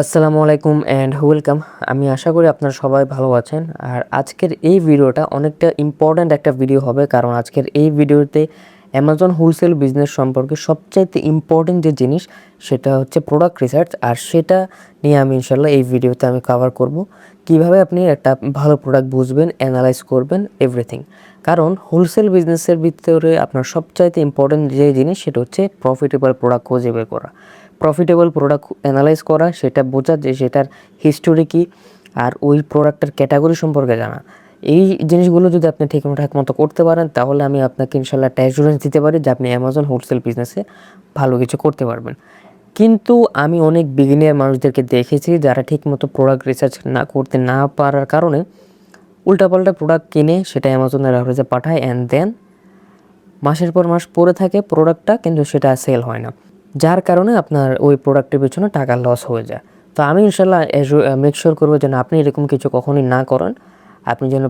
আসসালামু আলাইকুম and welcome. আমি আশা করি আপনারা সবাই ভালো আছেন। আর আজকের এই ভিডিওটা অনেকটা ইম্পর্ট্যান্ট একটা ভিডিও হবে, কারণ আজকের এই ভিডিওতে অ্যামাজন হোলসেল বিজনেস সম্পর্কে সবচাইতে ইম্পর্ট্যান্ট যে জিনিস সেটা হচ্ছে প্রোডাক্ট রিসার্চ। আর সেটা নিয়ে আমি ইনশাল্লাহ এই ভিডিওতে আমি কভার করব, কিভাবে আপনি একটা ভালো প্রোডাক্ট বুঝবেন, অ্যানালাইজ করবেন, এভরিথিং। কারণ হোলসেল বিজনেসের ভিতরে আপনার সবচাইতে ইম্পর্ট্যান্ট যে জিনিস সেটা হচ্ছে প্রফিটেবল প্রোডাক্ট খুঁজে বের করা, প্রফিটেবল প্রোডাক্ট অ্যানালাইজ করা, সেটা বোঝা যে সেটার হিস্টোরি কী, আর ওই প্রোডাক্টের ক্যাটাগরি সম্পর্কে জানা। এই জিনিসগুলো যদি আপনি ঠিকঠাক মতো করতে পারেন, তাহলে আমি আপনাকে ইনশাল্লাহ একটা অ্যাসুরেন্স দিতে পারি যে আপনি অ্যামাজন হোলসেল বিজনেসে ভালো কিছু করতে পারবেন। কিন্তু আমি অনেক বিগিনিয়ার মানুষদেরকে দেখেছি যারা ঠিকমতো প্রোডাক্ট রিসার্চ করতে না পারার কারণে উল্টাপাল্টা প্রোডাক্ট কিনে সেটা অ্যামাজনের অ্যাভারেজে পাঠায়, অ্যান্ড দেন মাসের পর মাস পরে থাকে প্রোডাক্টটা, কিন্তু সেটা সেল হয় না, যার কারণে আপনার ওই প্রোডাক্টের পেছনে টাকা লস হয়ে যায়। তো আমি ইনশাল্লাহ মেক শিওর করবো যেন আপনি এরকম কিছু কখনোই না করেন। আপনি যেন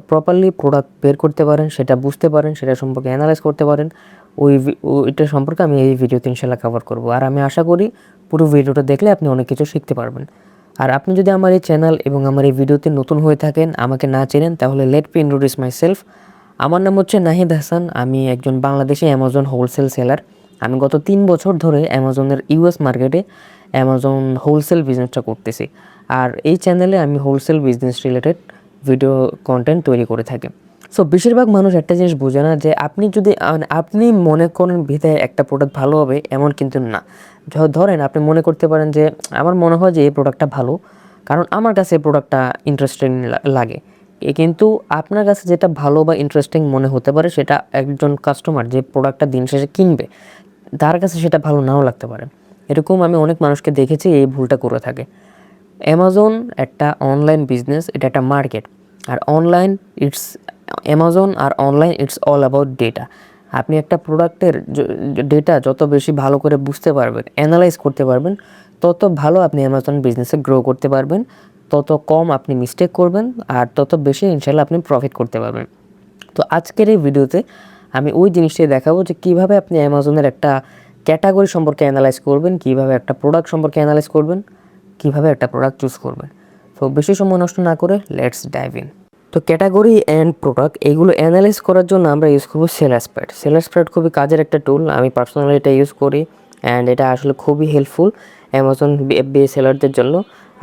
প্রপারলি প্রোডাক্ট বের করতে পারেন, সেটা বুঝতে পারেন, সেটা সম্পর্কে অ্যানালাইজ করতে পারেন। ওইটা সম্পর্কে আমি এই ভিডিওতে ইনশাল্লাহ কভার করবো। আর আমি আশা করি পুরো ভিডিওটা দেখলে আপনি অনেক কিছু শিখতে পারবেন। আর আপনি যদি আমার এই চ্যানেল এবং আমার এই ভিডিওতে নতুন হয়ে থাকেন, আমাকে না চেনেন, তাহলে let me introduce my self. আমার নাম হচ্ছে নাহিদ হাসান। আমি একজন বাংলাদেশি অ্যামাজন হোলসেল সেলার। আমি গত 3 বছর ধরে অ্যামাজনের ইউএস মার্কেটে অ্যামাজন হোলসেল বিজনেসটা করতেছি। আর এই চ্যানেলে আমি wholesale business related video content তৈরি করে থাকি। সো বেশিরভাগ মানুষ একটা জিনিস বোঝে না যে আপনি যদি আপনি মনে করেন ভিতরে একটা প্রোডাক্ট ভালো হবে, এমন কিন্তু না। ধরেন আপনি মনে করতে পারেন যে আমার মনে হয় যে এই প্রোডাক্টটা ভালো, কারণ আমার কাছে এই প্রোডাক্টটা ইন্টারেস্টিং লাগে। কিন্তু আপনার কাছে যেটা ভালো বা ইন্টারেস্টিং মনে হতে পারে, সেটা একজন কাস্টমার যে প্রোডাক্টটা দিন শেষে কিনবে তার কাছে সেটা ভালো নাও লাগতে পারে। এরকম আমি অনেক মানুষকে দেখেছি এই ভুলটা করে থাকে। অ্যামাজন একটা অনলাইন বিজনেস, এটা একটা মার্কেট। আর অনলাইন ইটস অ্যামাজন আর online it's all about data. আপনি একটা প্রোডাক্টের ডেটা যত বেশি ভালো করে বুঝতে পারবেন, অ্যানালাইজ করতে পারবেন, তত ভালো আপনি অ্যামাজন বিজনেসে গ্রো করতে পারবেন, তত কম আপনি মিস্টেক করবেন, আর তত বেশি ইনশাল্লাহ আপনি প্রফিট করতে পারবেন। তো আজকের এই ভিডিওতে আমি ওই জিনিসটাই দেখাবো যে কীভাবে আপনি অ্যামাজনের একটা ক্যাটাগরি সম্পর্কে অ্যানালাইজ করবেন, কীভাবে একটা প্রোডাক্ট সম্পর্কে অ্যানালাইজ করবেন, কীভাবে একটা প্রোডাক্ট চুজ করবেন। তো বেশি সময় নষ্ট না করে লেটস ডাইভ ইন। তো ক্যাটাগরি অ্যান্ড প্রোডাক্ট এইগুলো অ্যানালাইজ করার জন্য আমরা ইউজ করবো সেলারস্প্রেড। সেলারস্প্রেড খুবই কাজের একটা টুল, আমি পার্সোনালি এটা ইউজ করি, অ্যান্ড এটা আসলে খুবই হেল্পফুল অ্যামাজন FBA সেলারদের জন্য।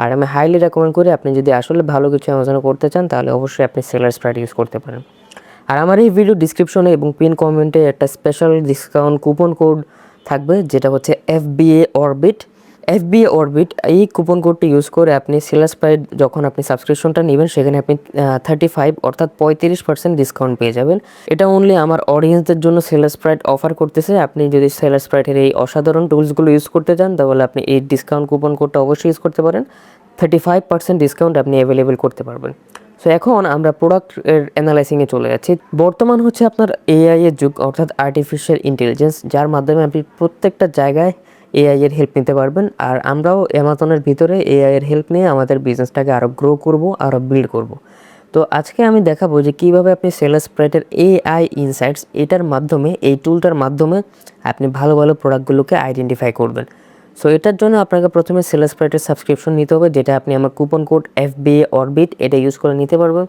আর আমি হাইলি রেকমেন্ড করি, আপনি যদি আসলে ভালো কিছু অ্যামাজনে করতে চান, তাহলে অবশ্যই আপনি সেলারস্প্রেড ইউজ করতে পারেন। আর আমার এই ভিডিও ডিসক্রিপশনে এবং পিন কমেন্টে একটা স্পেশাল ডিসকাউন্ট কুপন কোড থাকবে, যেটা হচ্ছে FBA অরবিট। এই কুপন কোডটি ইউজ করে আপনি সেলারস্প্রেড যখন আপনি সাবস্ক্রিপশনটা নেবেন, সেখানে আপনি 35 অর্থাৎ 35% ডিসকাউন্ট পেয়ে যাবেন। এটা অনলি আমার অডিয়েন্সদের জন্য সেলারস্প্রেড অফার করতেছে। আপনি যদি সেলারস্প্রেডের এই অসাধারণ টুলসগুলো ইউজ করতে চান, তাহলে আপনি এই ডিসকাউন্ট কুপন কোডটা অবশ্যই ইউজ করতে পারেন। 35% ডিসকাউন্ট আপনি অ্যাভেলেবেল করতে পারবেন। সো এখন আমরা প্রোডাক্ট এর অ্যানালাইসিংয়ে চলে যাচ্ছি। বর্তমান হচ্ছে আপনার AI এর যুগ, অর্থাৎ আর্টিফিশিয়াল ইন্টেলিজেন্স, যার মাধ্যমে আপনি প্রত্যেকটা জায়গায় AI এর হেল্প নিতে পারবেন। আর আমরাও অ্যামাজনের ভিতরে AI এর হেল্প নিয়ে আমাদের বিজনেসটাকে আরও গ্রো করব, আরও বিল্ড করব। তো আজকে আমি দেখাবো যে কীভাবে আপনি সেলারস্প্রেডের AI ইনসাইটস, এটার মাধ্যমে, এই টুলটার মাধ্যমে আপনি ভালো ভালো প্রোডাক্টগুলোকে আইডেন্টিফাই করবেন। সো এটার জন্য আপনাকে প্রথমে সেলারস্প্রেডের সাবস্ক্রিপশন নিতে হবে, যেটা আপনি আমার কুপন কোড FBA অরবিট এটা ইউজ করে নিতে পারবেন।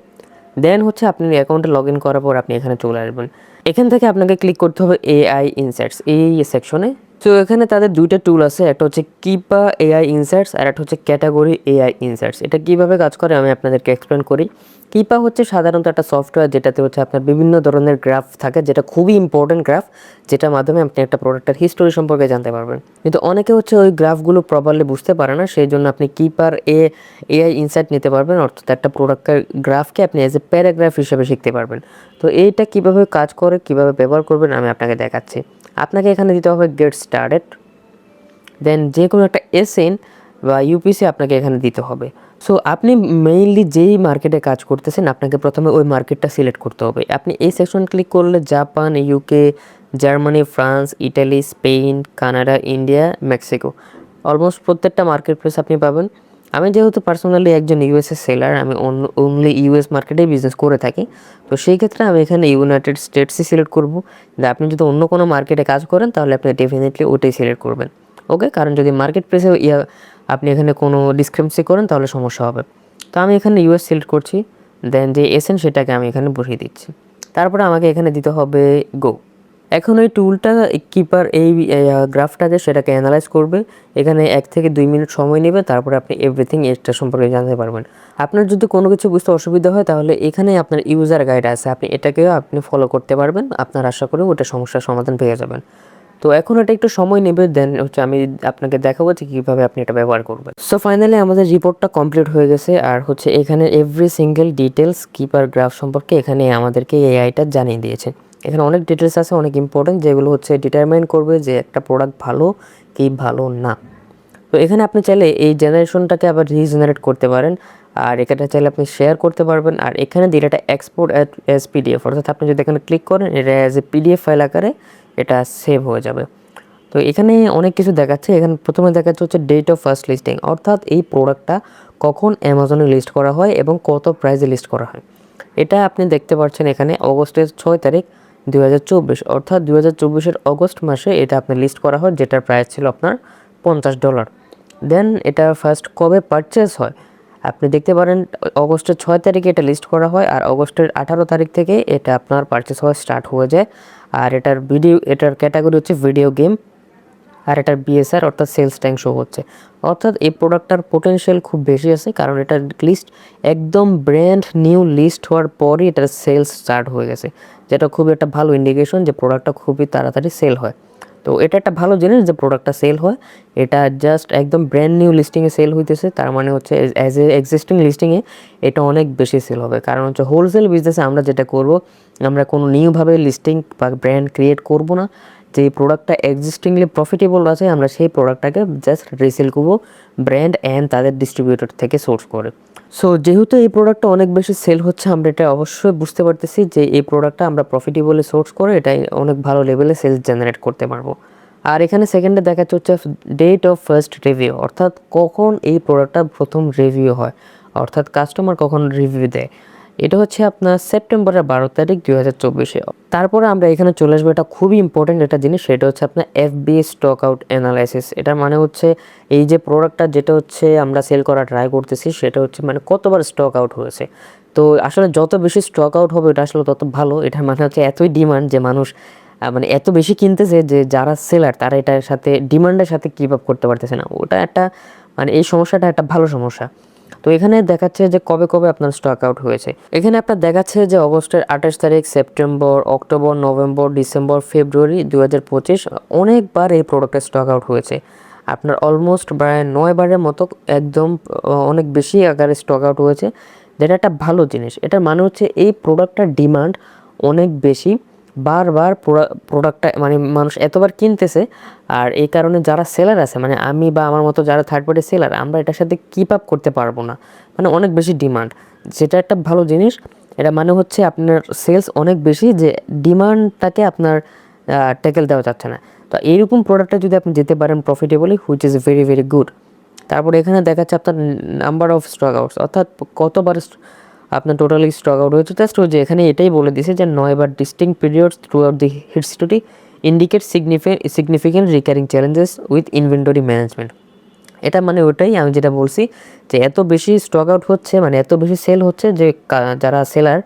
দেন হচ্ছে আপনি অ্যাকাউন্টে লগ ইন করার পর আপনি এখানে চলে আসবেন। এখান থেকে আপনাকে ক্লিক করতে হবে AI ইনসাইটস এই সেকশনে। তো এখানে তাদের দুইটা টুল আছে, একটা হচ্ছে কিপা AI ইনসাইটস আর একটা হচ্ছে ক্যাটাগরি AI ইনসাইটস। এটা কীভাবে কাজ করে আমি আপনাদেরকে এক্সপ্লেন করি। কিপা হচ্ছে সাধারণত একটা সফটওয়্যার, যেটাতে হচ্ছে আপনার বিভিন্ন ধরনের গ্রাফ থাকে, যেটা খুবই ইম্পর্টেন্ট গ্রাফ, যেটার মাধ্যমে আপনি একটা প্রোডাক্টের হিস্টোরি সম্পর্কে জানতে পারবেন। কিন্তু অনেকে হচ্ছে ওই গ্রাফগুলো প্রপারলি বুঝতে পারে না, সেই জন্য আপনি কিপার AI ইনসাইট নিতে পারবেন, অর্থাৎ একটা প্রোডাক্টের গ্রাফকে আপনি অ্যাজ এ প্যারাগ্রাফ হিসেবে শিখতে পারবেন। তো এইটা কীভাবে কাজ করে, কীভাবে ব্যবহার করবেন, আমি আপনাকে দেখাচ্ছি। আপনাকে এখানে দিতে হবে গেট স্টার্টেড, দেন যে কোনো একটা SN বা UPC আপনাকে এখানে দিতে হবে। সো আপনি মেইনলি যেই মার্কেটে কাজ করতেছেন, আপনাকে প্রথমে ওই মার্কেটটা সিলেক্ট করতে হবে। আপনি এই সেকশন ক্লিক করলে Japan, UK, Germany, France, Italy, Spain, Canada, India, Mexico, almost প্রত্যেকটা মার্কেট প্লেস আপনি পাবেন। আমি যেহেতু পার্সোনালি একজন USA সেলার, আমি অনলি US মার্কেটেই বিজনেস করে থাকি, তো সেই ক্ষেত্রে আমি এখানে ইউনাইটেড স্টেটসই সিলেক্ট করব। আপনি যদি অন্য কোনো মার্কেটে কাজ করেন, তাহলে আপনি ডেফিনেটলি ওটাই সিলেক্ট করবেন। ওকে, কারণ যদি মার্কেট প্লেসে আপনি এখানে কোনো ডিসক্রিপেন্সি করেন তাহলে সমস্যা হবে। তো আমি এখানে ইউএস সিলেক্ট করছি, দেন যে এসএন সেটাকে আমি এখানে বসিয়ে দিচ্ছি। তারপরে আমাকে এখানে দিতে হবে গো। এখন ওই টুলটা কিপার এই গ্রাফটাকে সেটাকে অ্যানালাইজ করবে। এখানে 1 থেকে 2 মিনিট সময় নেবে, তারপরে আপনি এভরিথিং এটা সম্পর্কে জানতে পারবেন। আপনার যদি কোনো কিছু বুঝতে অসুবিধা হয় তাহলে এখানে আপনার ইউজার গাইড আছে, আপনি এটাকেও আপনি ফলো করতে পারবেন। আপনার আশা করি ওটা সমস্যার সমাধান পেয়ে যাবেন। তো এখন এটা একটু সময় নেবে, দেন হচ্ছে আমি আপনাকে দেখাবো যে কীভাবে আপনি এটা ব্যবহার করবেন। সো ফাইনালি আমাদের রিপোর্টটা কমপ্লিট হয়ে গেছে। আর হচ্ছে এখানে every single details keeper graph সম্পর্কে এখানে আমাদেরকে এআইটা জানিয়ে দিয়েছে। এখানে অনেক ডিটেলস আছে, অনেক ইম্পর্টেন্ট, যেগুলো হচ্ছে ডিটারমাইন করবে যে একটা প্রোডাক্ট ভালো কি ভালো না। তো এখানে আপনি চাইলে এই জেনারেশনটাকে আবার রিজেনারেট করতে পারেন, আর এখানে চাইলে আপনি শেয়ার করতে পারবেন। আর এখানে দিলে এটা এক্সপোর্ট অ্যাজ পিডিএফ, অর্থাৎ আপনি যদি এখানে ক্লিক করেন এটা অ্যাজ এ পিডিএফ ফাইল আকারে এটা সেভ হয়ে যাবে। তো এখানে অনেক কিছু দেখাচ্ছে। এখানে প্রথমে দেখাচ্ছে হচ্ছে ডেট অফ ফার্স্ট লিস্টিং, অর্থাৎ এই প্রোডাক্টটা কখন অ্যামাজনে লিস্ট করা হয় এবং কত প্রাইসে লিস্ট করা হয়। এটা আপনি দেখতে পাচ্ছেন এখানে অগস্টের 6 তারিখ 2024, অর্থাৎ 2024-এর অগস্ট মাসে এটা আপনার লিস্ট করা হয়, যেটার প্রাইস ছিল আপনার $50। দেন এটা ফার্স্ট কবে পারচেস হয় আপনি দেখতে পারেন, অগস্টের 6 তারিখে এটা লিস্ট করা হয়, আর অগস্টের 18 তারিখ থেকে এটা আপনার পারচেস হওয়া স্টার্ট হয়ে যায়। আর এটার ক্যাটাগরি হচ্ছে ভিডিও গেম, আর এটার বিএসআর অর্থাৎ সেলস ট্যাঙ্ক শো হচ্ছে। অর্থাৎ এই প্রোডাক্টটার পোটেনশিয়াল খুব বেশি আছে, কারণ এটার লিস্ট একদম ব্র্যান্ড নিউ লিস্ট হওয়ার পরই এটার সেলস স্টার্ট হয়ে গেছে, যেটা খুবই একটা ভালো ইন্ডিকেশন যে প্রোডাক্টটা খুবই তাড়াতাড়ি সেল হয়। তো এটা একটা ভালো জিনিস যে প্রোডাক্টটা সেল হয়। এটা জাস্ট একদম ব্র্যান্ড নিউ লিস্টিংয়ে সেল হইতেছে, তার মানে হচ্ছে অ্যাজ এ এক্সিস্টিং লিস্টিংয়ে এটা অনেক বেশি সেল হবে। কারণ হচ্ছে হোলসেল বিজনেসে আমরা যেটা করব, আমরা কোনো নিউভাবে লিস্টিং বা ব্র্যান্ড ক্রিয়েট করব না। যে প্রোডাক্টটা এক্সিস্টিংলি প্রফিটেবল আছে আমরা সেই প্রোডাক্টটাকে জাস্ট রিসেল করবো ব্র্যান্ড অ্যান্ড তাদের ডিস্ট্রিবিউটর থেকে সোর্স করে। সো যেহেতু এই প্রোডাক্টটা অনেক বেশি সেল হচ্ছে, আমরা এটা অবশ্যই বুঝতে পারতেছি যে এই প্রোডাক্টটা আমরা প্রফিটেবলি সোর্স করে এটাই অনেক ভালো লেভেলে সেলস জেনারেট করতে পারবো। আর এখানে সেকেন্ডে দেখাচ্ছে হচ্ছে ডেট অফ ফার্স্ট রিভিউ, অর্থাৎ কখন এই প্রোডাক্টটা প্রথম রিভিউ হয়, অর্থাৎ কাস্টমার কখন রিভিউ দেয়। এটা হচ্ছে আপনার সেপ্টেম্বরের 12 তারিখ 2024-এ। তারপরে আমরা এখানে চলে আসবো, এটা খুবই ইম্পর্টেন্ট একটা জিনিস, সেটা হচ্ছে আপনার এফবিএ স্টক আউট অ্যানালাইসিস। এটার মানে হচ্ছে এই যে প্রোডাক্টটা যেটা হচ্ছে আমরা সেল করা ট্রাই করতেছি সেটা হচ্ছে মানে কতবার স্টক আউট হয়েছে। তো আসলে যত বেশি স্টক আউট হবে এটা আসলে তত ভালো। এটার মানে হচ্ছে এতই ডিমান্ড যে মানুষ মানে এত বেশি কিনতেছে যে যারা সেলার তারা এটার সাথে ডিমান্ডের সাথে কিপ আপ করতে পারতেছে না। ওটা একটা মানে এই সমস্যাটা একটা ভালো সমস্যা। তো এখানে দেখাচ্ছে যে কবে কবে আপনার স্টক আউট হয়েছে। এখানে আপনার দেখাচ্ছে যে অগস্টের 28 তারিখ, সেপ্টেম্বর, অক্টোবর, নভেম্বর, ডিসেম্বর, ফেব্রুয়ারি 2025 অনেকবার এই প্রোডাক্টের স্টক আউট হয়েছে। আপনার অলমোস্ট প্রায় 9 বারের মতো একদম অনেক বেশি আকারে স্টক আউট হয়েছে, যেটা একটা ভালো জিনিস। এটার মানে হচ্ছে এই প্রোডাক্টটার ডিমান্ড অনেক বেশি, বারবার প্রোডাক্টটা মানে মানুষ এতবার কিনতেছে। আর এই কারণে যারা সেলার আছে মানে আমি বা আমার মতো যারা থার্ড পার্টি সেলার, আমরা এটার সাথে কিপ আপ করতে পারবো না, মানে অনেক বেশি ডিমান্ড, যেটা একটা ভালো জিনিস। এটা মানে হচ্ছে আপনার সেলস অনেক বেশি, যে ডিমান্ডটাকে আপনার ট্যাকেল দেওয়া যাচ্ছে না। তো এইরকম প্রোডাক্টটা যদি আপনি যেতে পারেন profitably, which is very very good. তারপরে এখানে দেখাচ্ছে আপনার নাম্বার অফ স্টক আউটস, অর্থাৎ কতবার আপনার টোটালি স্টক আউট হয়েছে। জাস্ট যে এখানে এটাই বলে দিছে যে 9 বার distinct periods throughout the history indicate significant recurring challenges with inventory management. এটা মানে ওটাই আমি যেটা বলছি, যে এত বেশি স্টক আউট হচ্ছে মানে এত বেশি সেল হচ্ছে যে যারা সেলার,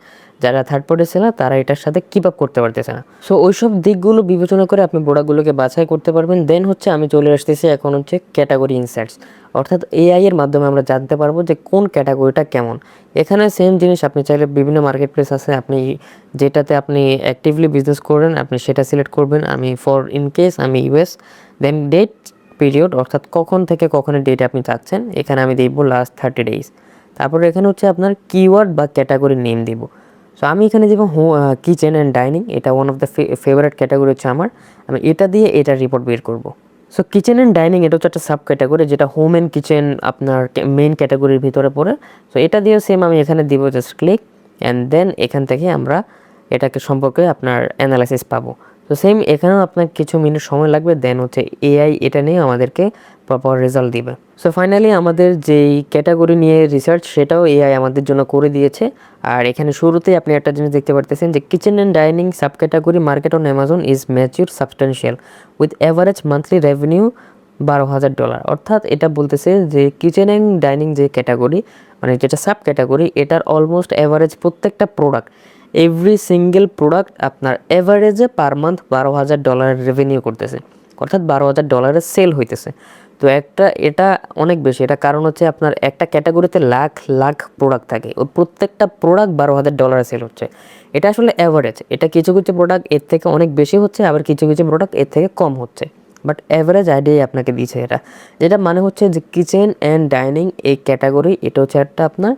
যারা থার্ড পার্টি সেলার তারা এটার সাথে কিপ আপ করতে পারতেছে না। সো ওইসব দিকগুলো বিবেচনা করে আপনি প্রোডাক্টগুলোকে বাছাই করতে পারবেন। দেন হচ্ছে আমি চলে আসতেছি এখন হচ্ছে ক্যাটাগরি ইনসাইটস, অর্থাৎ এআই এর মাধ্যমে আমরা জানতে পারবো যে কোন ক্যাটাগরিটা কেমন। এখানে সেম জিনিস আপনি চাইলে বিভিন্ন মার্কেট প্লেস আছে, আপনি যেটাতে আপনি অ্যাক্টিভলি বিজনেস করেন আপনি সেটা সিলেক্ট করবেন। আমি ফর ইন কেস আমি ইউএস, দেন ডেট পিরিয়ড, অর্থাৎ কখন থেকে কখনের ডেট আপনি চাচ্ছেন, এখানে আমি দিব লাস্ট 30 ডেজ। তারপরে এখানে হচ্ছে আপনার কিওয়ার্ড বা ক্যাটাগরি নেম দিব। সো আমি এখানে দিব কিচেন অ্যান্ড ডাইনিং, এটা one of the favourite category হচ্ছে আমার। আমি এটা দিয়ে এটার রিপোর্ট বের করব। সো কিচেন অ্যান্ড ডাইনিং এটা হচ্ছে একটা সাব ক্যাটাগরি, যেটা হোম অ্যান্ড কিচেন আপনার মেইন ক্যাটাগরির ভিতরে পড়ে। সো এটা দিয়েও সেম আমি এখানে দিব জাস্ট ক্লিক, অ্যান্ড দেন এখান থেকে আমরা এটাকে সম্পর্কে আপনার অ্যানালাইসিস পাবো। তো সেম এখানেও আপনার কিছু মিনিট সময় লাগবে, দেন হচ্ছে এআই এটা নিয়ে আমাদেরকে প্রপার রেজাল্ট দিবে। সো ফাইনালি আমাদের যেই ক্যাটাগরি নিয়ে রিসার্চ সেটাও এআই আমাদের জন্য করে দিয়েছে। আর এখানে শুরুতেই আপনি একটা জিনিস দেখতে পারতেছেন যে kitchen and dining sub category market on Amazon is mature substantial with average monthly revenue $12,000। অর্থাৎ এটা বলতেছে যে কিচেন অ্যান্ড ডাইনিং যে ক্যাটাগরি, মানে যেটা সাব ক্যাটাগরি, এটার অলমোস্ট অ্যাভারেজ প্রত্যেকটা প্রোডাক্ট, এভরি সিঙ্গেল প্রোডাক্ট আপনার অ্যাভারেজে পার মান্থ $12,000 রেভিনিউ করতেছে, অর্থাৎ $12,000 সেল হইতেছে। তো এটা অনেক বেশি। এটা কারণ হচ্ছে আপনার একটা ক্যাটাগরিতে লাখ লাখ প্রোডাক্ট থাকে, ওই প্রত্যেকটা প্রোডাক্ট $12,000 সেল হচ্ছে। এটা আসলে অ্যাভারেজ। এটা কিছু কিছু প্রোডাক্ট এর থেকে অনেক বেশি হচ্ছে, আবার কিছু কিছু প্রোডাক্ট এর থেকে কম হচ্ছে, বাট অ্যাভারেজ আইডিয়াই আপনাকে দিয়েছে এটা। যেটা মানে হচ্ছে যে কিচেন অ্যান্ড ডাইনিং এই ক্যাটাগরি, এটা হচ্ছে একটা আপনার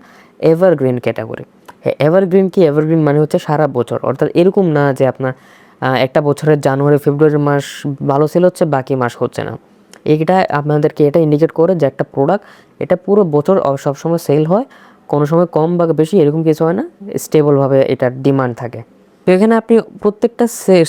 এভারগ্রিন ক্যাটাগরি। হ্যাঁ, এভারগ্রিন কি? এভারগ্রিন মানে হচ্ছে সারা বছর। অর্থাৎ এরকম না যে আপনার একটা বছরের জানুয়ারি ফেব্রুয়ারি মাস ভালো সেল হচ্ছে, বাকি মাস হচ্ছে না। এটা আপনাদেরকে এটা ইন্ডিকেট করে যে একটা প্রোডাক্ট এটা পুরো বছর সবসময় সেল হয়, কোনো সময় কম বা বেশি এরকম কিছু হয় না, স্টেবলভাবে এটার ডিমান্ড থাকে। তো এখানে আপনি প্রত্যেকটা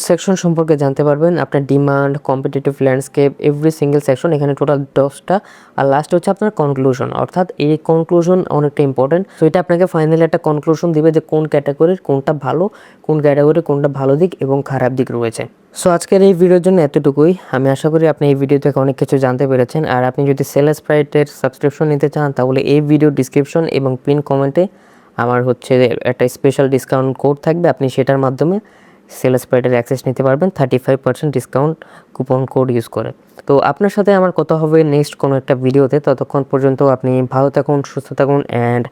সেকশন সম্পর্কে জানতে পারবেন, আপনার demand, competitive landscape, every single section, এখানে টোটাল 10টা। আর লাস্ট হচ্ছে আপনার কনক্লুশন, অর্থাৎ এই কনক্লুশন অনেকটা ইম্পর্টেন্ট। সো এটা আপনাকে ফাইনালি একটা কনক্লুশন দিবে যে কোন ক্যাটাগরির কোনটা ভালো, কোন ক্যাটাগরির কোনটা ভালো দিক এবং খারাপ দিক রয়েছে। সো আজকের এই ভিডিওর জন্য এতটুকুই। আমি আশা করি আপনি এই ভিডিও থেকে অনেক কিছু জানতে পেরেছেন। আর আপনি যদি সেলসপ্রাইটের সাবস্ক্রিপশন নিতে চান, তাহলে এই ভিডিও ডিসক্রিপশন এবং পিন কমেন্টে আমার হচ্ছে একটা স্পেশাল ডিসকাউন্ট কোড থাকবে, আপনি সেটার মাধ্যমে সেলসপ্রাইটের অ্যাক্সেস নিতে পারবেন 35% ডিসকাউন্ট কুপন কোড ইউজ করে। তো আপনার সাথে আমার কথা হবে নেক্সট কোনো একটা ভিডিওতে। ততক্ষণ পর্যন্ত আপনি ভালো থাকুন, সুস্থ থাকুন অ্যান্ড